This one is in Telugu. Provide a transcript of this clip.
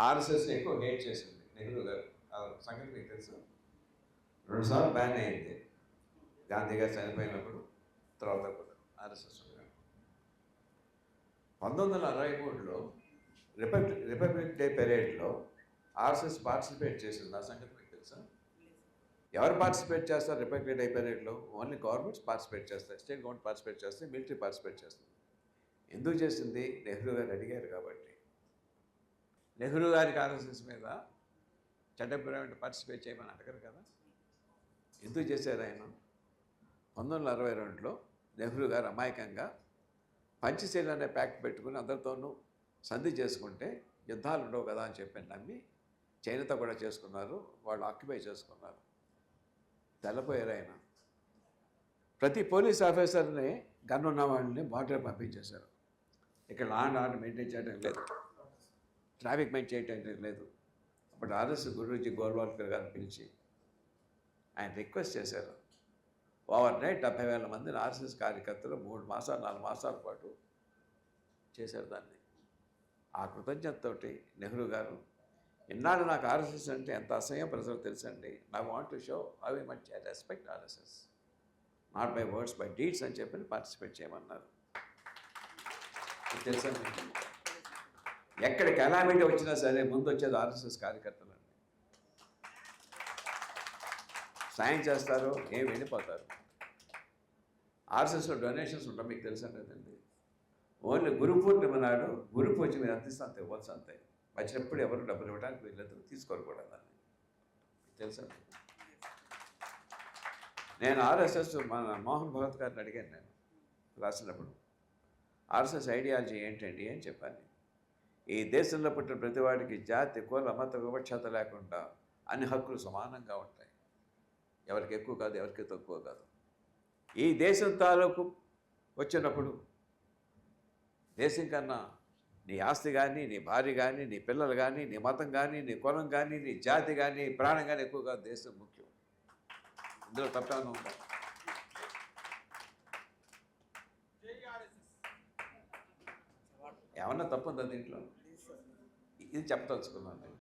ఆర్ఎస్ఎస్ని ఎక్కువ హేట్ చేసింది నెహ్రూ గారు. ఆ సంగతి మీకు తెలుసు. 2 సార్లు బ్యాన్ అయింది గాంధీ గారు చనిపోయినప్పుడు, తర్వాత కూడా ఆర్ఎస్ఎస్. 1963లో రిపబ్లిక్ డే పెరేడ్లో ఆర్ఎస్ఎస్ పార్టిసిపేట్ చేసింది. ఆ సంగతి మీకు తెలుసా? ఎవరు పార్టిసిపేట్ చేస్తారు రిపబ్లిక్ డే పెరేడ్లో? ఓన్లీ గవర్నమెంట్స్ పార్టిసిపేట్ చేస్తాయి. స్టేట్ గవర్నమెంట్ పార్టిసిపేట్ చేస్తాయి, మిలిటరీ పార్టిసిపేట్ చేస్తుంది. ఎందుకు చేసింది? నెహ్రూ గారు అడిగారు కాబట్టి. నెహ్రూ గారికి ఆర్ఎస్ఎస్ మీద చట్టపరమైన పార్టిసిపేట్ చేయమని అడగరు కదా. ఎందుకు చేశారు ఆయన? 1962లో నెహ్రూ గారు అమాయకంగా పంచశీల అనే ప్యాక్ట్ పెట్టుకుని అందరితోనూ సంధి చేసుకుంటే యుద్ధాలు ఉండవు కదా అని చెప్పి నమ్మి చైనాతో కూడా చేసుకున్నారు. వాళ్ళు ఆక్యుపై చేసుకున్నారు. తెల్లపోయారు ఆయన. ప్రతి పోలీస్ ఆఫీసర్ని గన్ ఉన్న వాళ్ళని బార్డర్ పంపించేశారు. ఇక్కడ లా అండ్ ఆర్డర్ మెయింటైన్ చేయడం లేదు, ట్రాఫిక్ మెయింటైన్ చేయడం లేదు. అప్పుడు ఆర్ఎస్ గురూజీ గోల్వాల్కర్ గారిని పిలిచి ఆయన రిక్వెస్ట్ చేశారు. ఓవర్ నైట్ 70,000 మందిని ఆర్ఎస్ఎస్ కార్యకర్తలు 3 మాసాలు 4 మాసాల పాటు చేశారు దాన్ని. ఆ కృతజ్ఞతతోటి నెహ్రూ గారు, ఇన్నాళ్ళు నాకు ఆర్ఎస్ఎస్ అంటే ఎంత అసహ్యం ప్రజలు తెలుసండి, I want to show how much I respect RSS, not by words by deeds అని చెప్పి పార్టిసిపేట్ చేయమన్నారు. తెలుసండి, ఎక్కడ కెలామిటీ వచ్చినా సరే ముందు వచ్చేది ఆర్ఎస్ఎస్ కార్యకర్తలండి. సాయం చేస్తారు, ఏం వెళ్ళిపోతారు. ఆర్ఎస్ఎస్లో డొనేషన్స్ ఉంటాయి, మీకు తెలుసండి. ఓన్లీ గురు పూర్ణిమ నాడు గురు పూజ మీద ఎంత ఇస్తే అంత ఇవ్వచ్చు, అంతే. వచ్చినప్పుడు ఎవరు డబ్బులు ఇవ్వడానికి వీళ్ళదు, తీసుకోరు కూడా దాన్ని. తెలుసా? నేను ఆర్ఎస్ఎస్ మన మోహన్ భగత్ గారిని అడిగాను, నేను రాసినప్పుడు ఆర్ఎస్ఎస్ ఐడియాలజీ ఏంటండి అని చెప్పాను. ఈ దేశంలో పుట్టిన ప్రతివాడికి జాతి కుల మత వివక్షత లేకుండా అన్ని హక్కులు సమానంగా ఉంటాయి. ఎవరికి ఎక్కువ కాదు, ఎవరికి తక్కువ కాదు. ఈ దేశం తాలూకు వచ్చినప్పుడు దేశం కన్నా నీ ఆస్తి కానీ, నీ భార్య కానీ, నీ పిల్లలు కానీ, నీ మతం కానీ, నీ కులం కానీ, నీ జాతి కానీ, ప్రాణం కానీ ఎక్కువ కాదు. దేశం ముఖ్యం. ఇందులో తప్పేమన్నా ఉందా? ఏమన్నా తప్పుందా దీంట్లో? ఇది చెప్పదలుచుకున్నాను నేను.